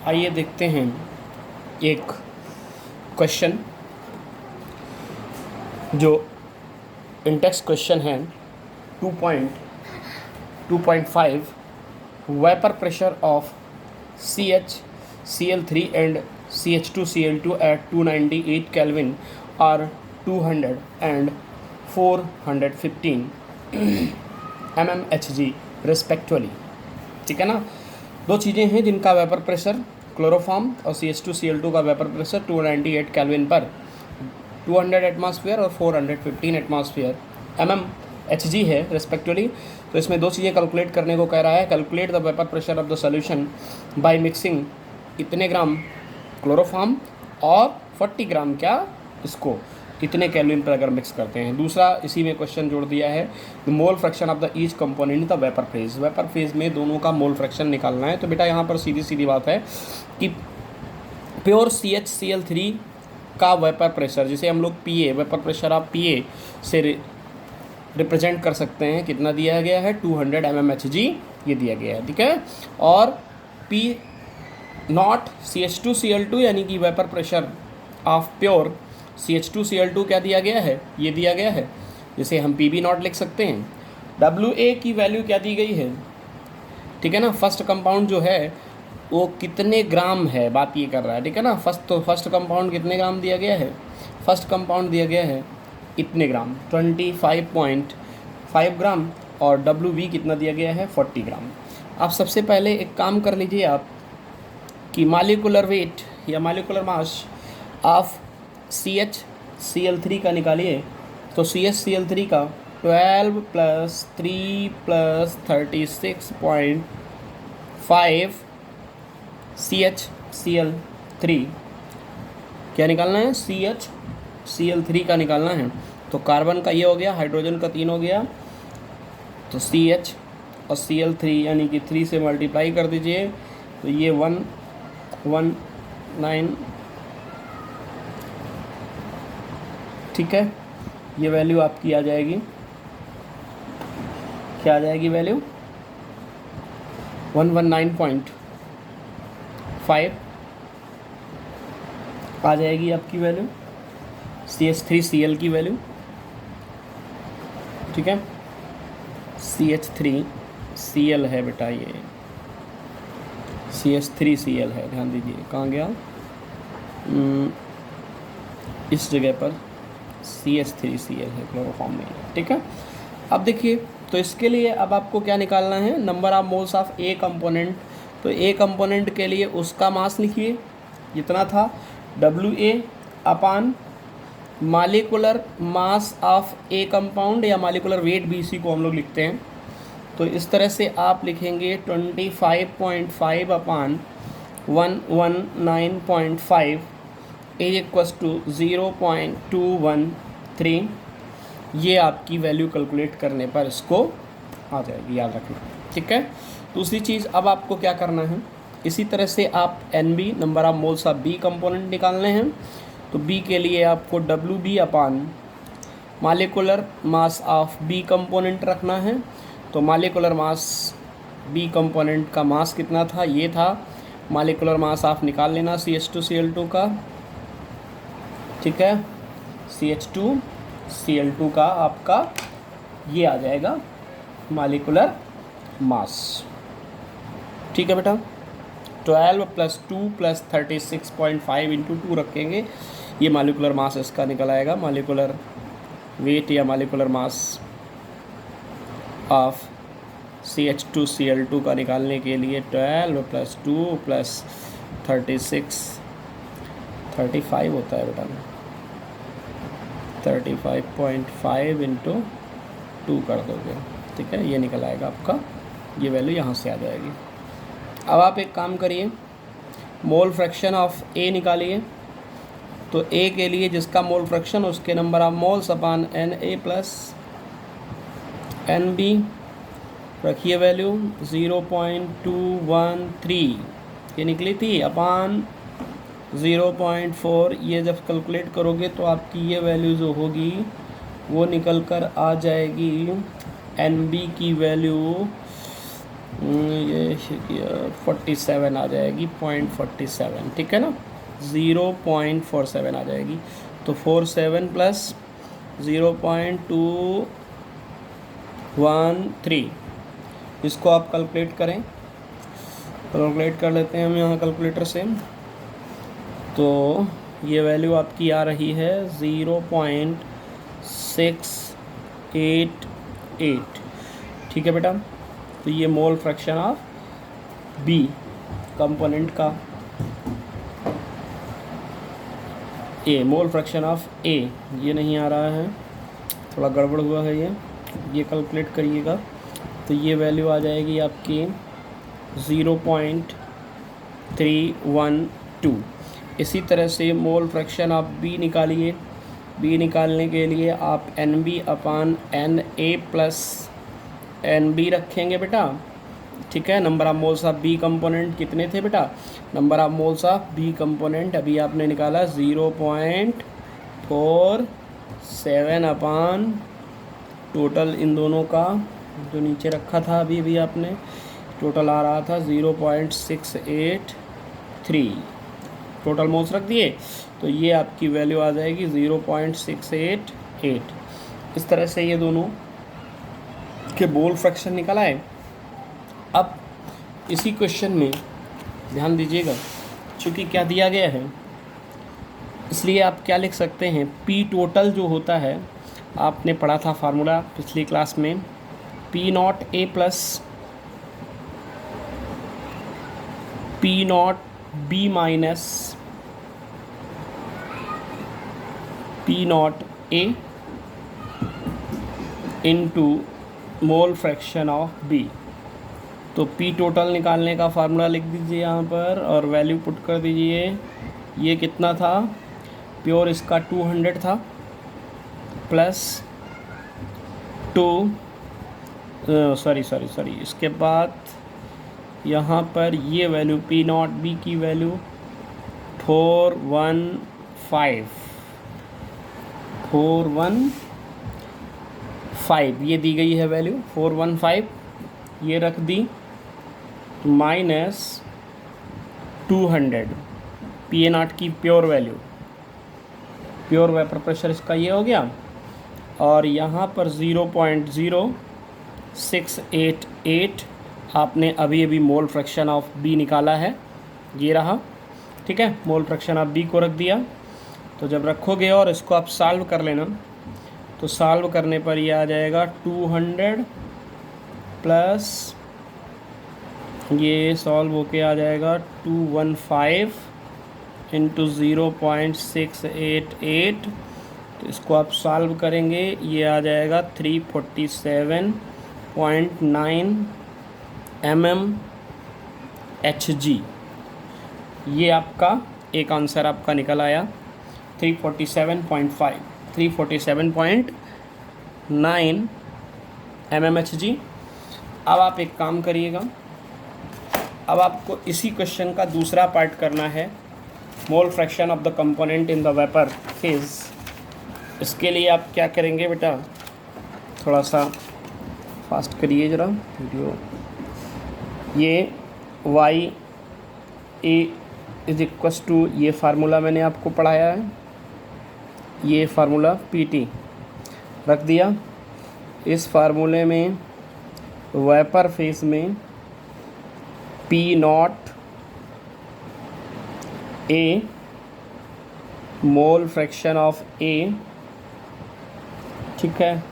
आइए देखते हैं एक क्वेश्चन जो इंटेक्स्ट क्वेश्चन है 2.5 vapour pressure of CH Cl3 and CH2Cl2 at 298 Kelvin और 200 and 415 mmHg रिस्पेक्टिवली। ठीक है ना। दो चीज़ें हैं जिनका वेपर प्रेशर क्लोरोफॉर्म और CH2Cl2 का वेपर प्रेशर 298 केल्विन पर 200 एटमॉस्फेयर और 415 एटमॉस्फेयर mmHg है रिस्पेक्टिवली। तो इसमें दो चीज़ें कैलकुलेट करने को कह रहा है। Calculate the vapour pressure of the solution by mixing इतने ग्राम क्लोरोफॉर्म और 40 ग्राम क्या इसको कितने केल्विन पर अगर मिक्स करते हैं। दूसरा इसी में क्वेश्चन जोड़ दिया है the mole fraction of the each component the vapour phase. Vapour phase में दोनों का मोल फ्रैक्शन निकालना है। तो बेटा यहाँ पर सीधी सीधी बात है कि प्योर CHCl3 का वेपर प्रेशर जिसे हम लोग PA vapour pressure of PA से रिप्रेजेंट कर सकते हैं। कितना दिया गया है 200 mmHg ये दिया गया है। ठीक है। और P नॉट CH2Cl2 यानी कि vapour pressure of pure CH2Cl2 क्या दिया गया है ये दिया गया है जिसे हम PB नॉट लिख सकते हैं। WA की वैल्यू क्या दी गई है। ठीक है ना। फर्स्ट कंपाउंड जो है वो कितने ग्राम है बात ये कर रहा है। ठीक है ना। फर्स्ट कंपाउंड कितने ग्राम दिया गया है। फर्स्ट कंपाउंड दिया गया है इतने ग्राम 25.5 ग्राम और WB कितना दिया गया है 40 ग्राम। आप सबसे पहले एक काम कर लीजिए आप कि मॉलिक्यूलर वेट या मॉलिक्यूलर मास ऑफ CHCl3 का निकालिए। तो CHCl3 का 12 + 3 + 36.5 CHCl3 क्या निकालना है CHCl3 का निकालना है। तो कार्बन का ये हो गया, हाइड्रोजन का 3 हो गया, तो CH और Cl3 यानी कि 3 से मल्टीप्लाई कर दीजिए तो ये 119। ठीक है। ये वैल्यू आपकी आ जाएगी, क्या आ जाएगी वैल्यू 119.5 आ जाएगी आपकी वैल्यू CH3Cl की वैल्यू। ठीक है। CH3Cl है बेटा, ये CH3Cl है, ध्यान दीजिए कहाँ गया इस जगह पर CH3Cl है क्लोरोफॉर्म में। ठीक है। अब देखिए तो इसके लिए अब आपको क्या निकालना है number of moles of A component. तो A कंपोनेंट के लिए उसका मास लिखिए जितना था WA upon molecular mass of A compound या मॉलिक्यूलर वेट भी इसी को हम लोग लिखते हैं। तो इस तरह से आप लिखेंगे 25.5 अपान 119.5 = 0.213। ये आपकी वैल्यू कैलकुलेट करने पर इसको आ जाएगी, याद रखना। ठीक है। दूसरी चीज़ अब आपको क्या करना है, इसी तरह से आप NB number of moles of B component निकालने हैं। तो B के लिए आपको WB upon molecular mass of B component रखना है। तो मॉलिक्यूलर मास B कंपोनेंट का मास कितना था, ये था। मॉलिक्यूलर मास आप निकाल लेना CH2Cl2 का। ठीक है। CH2Cl2 का आपका ये आ जाएगा मॉलिक्यूलर मास। ठीक है बेटा। 12 + 2 + 36.5 × 2 रखेंगे, ये मॉलिक्यूलर मास इसका निकल आएगा। मॉलिक्यूलर वेट या मॉलिक्यूलर मास ऑफ CH2Cl2 का निकालने के लिए 12 + 2 + 35 होता है बेटा, 35.5 × 2 कर दोगे। ठीक है। ये निकल आएगा आपका, ये वैल्यू यहाँ से आ जाएगी। अब आप एक काम करिए मोल फ्रैक्शन ऑफ A निकालिए। तो A के लिए जिसका मोल फ्रैक्शन उसके number of moles upon Na + NB रखिए वैल्यू 0.213 ये निकली थी अपान 0.4। ये जब कैलकुलेट करोगे तो आपकी ये वैल्यू जो होगी वो निकल कर आ जाएगी NB की वैल्यू ये 47 आ जाएगी, 0.47, ठीक है ना, 0.47 आ जाएगी। तो 47 प्लस 0.213, इसको आप कैलकुलेट करें। कैलकुलेट कर लेते हैं हम यहाँ कैलकुलेटर से। तो ये वैल्यू आपकी आ रही है 0.688, ठीक है बेटा। तो ये mole fraction of B component का, ए मोल फ्रैक्शन ऑफ ए, ये नहीं आ रहा है, थोड़ा गड़बड़ हुआ है ये कैलकुलेट करिएगा। तो ये वैल्यू आ जाएगी आपकी 0.312। इसी तरह से मोल फ्रैक्शन आप बी निकालिए। बी निकालने के लिए आप N B upon N A plus N B रखेंगे बेटा, ठीक है। Number of moles of B component कितने थे बेटा, number of moles of B component अभी आपने निकाला 0.47 अपान टोटल इन दोनों का जो नीचे रखा था अभी आपने, टोटल आ रहा था 0.683, टोटल मोल्स रख दिए। तो ये आपकी वैल्यू आ जाएगी 0.688। इस तरह से ये दोनों के मोल फ्रैक्शन निकल आए। अब इसी क्वेश्चन में ध्यान दीजिएगा, चूँकि क्या दिया गया है इसलिए आप क्या लिख सकते हैं, पी टोटल जो होता है, आपने पढ़ा था फार्मूला पिछली क्लास में, P nought A plus P nought B minus P nought A into mole fraction of B. तो पी टोटल निकालने का फार्मूला लिख दीजिए यहाँ पर और वैल्यू पुट कर दीजिए। ये कितना था, प्योर इसका 200 था प्लस 2 सॉरी इसके बाद यहाँ पर ये वैल्यू पी नॉट बी की वैल्यू 415 ये दी गई है वैल्यू 415, ये रख दी, माइनस 200 पी ए नॉट की pure value, pure vapour pressure इसका ये हो गया। और यहाँ पर 0.0688 आपने अभी मोल फ्रैक्शन ऑफ बी निकाला है, ये रहा, ठीक है। मोल फ्रैक्शन ऑफ बी को रख दिया। तो जब रखोगे और इसको आप सॉल्व कर लेना, तो सॉल्व करने पर ये आ जाएगा 200 प्लस ये सॉल्व होके आ जाएगा 215 इंटू 0.688। तो इसको आप सॉल्व करेंगे, ये आ जाएगा 347.9 mmHg। ये आपका एक आंसर आपका निकल आया 347.9 mmHg। अब आप एक काम करिएगा, अब आपको इसी क्वेश्चन का दूसरा पार्ट करना है, मोल fraction of the component in the vapour phase. इसके लिए आप क्या करेंगे बेटा, थोड़ा सा फास्ट करिए ज़रा वीडियो। ये y a is equals to, ये फार्मूला मैंने आपको पढ़ाया है, ये फार्मूला pt रख दिया। इस फार्मूले में वेपर फेज में P nought A mole fraction of A, ठीक है,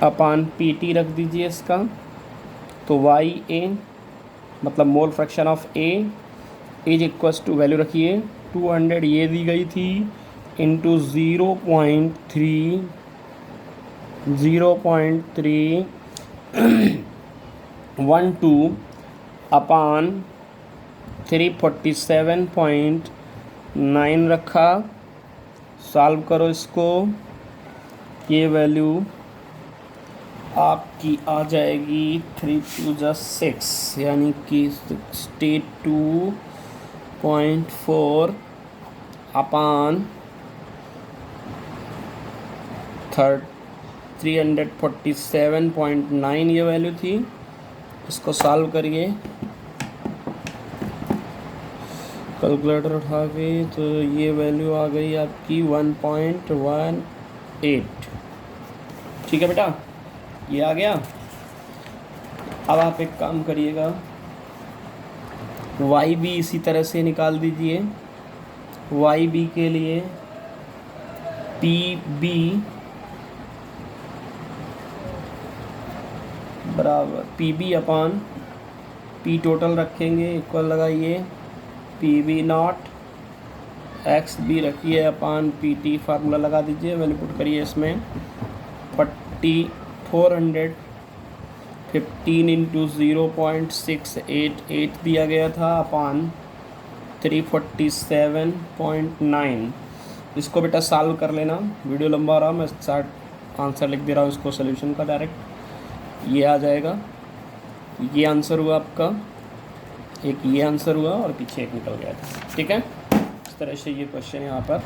अपान पी टी रख दीजिए इसका। तो वाई ए मतलब mole fraction of A is equals to, value रखिए 200 ये दी गई थी, इंटू 0.312 अपान 347.9 रखा। सॉल्व करो इसको, ये वैल्यू आपकी आ जाएगी 3 × 6 यानी कि 62.4 अपान 347.9 ये वैल्यू थी। इसको सॉल्व करिए कैलकुलेटर उठा के, तो ये वैल्यू आ गई आपकी 1.18। ठीक है बेटा, ये आ गया। अब आप एक काम करिएगा, वाई बी इसी तरह से निकाल दीजिए। वाई बी के लिए पी बी बराबर P B upon P total रखेंगे, इक्वल लगाइए P B nought, X B रखिए अपान पी टी, फार्मूला लगा दीजिए, वैल्यू पुट करिए इसमें 415 इंटू 0.688 दिया गया था अपान 347.9। इसको बेटा सॉल्व कर लेना, वीडियो लंबा हो रहा, मैं शार्ट आंसर लिख दे रहा हूँ इसको सोल्यूशन का डायरेक्ट। ये आ जाएगा, ये आंसर हुआ आपका, एक ये आंसर हुआ और पीछे एक निकल गया था। ठीक है, इस तरह से ये क्वेश्चन यहाँ पर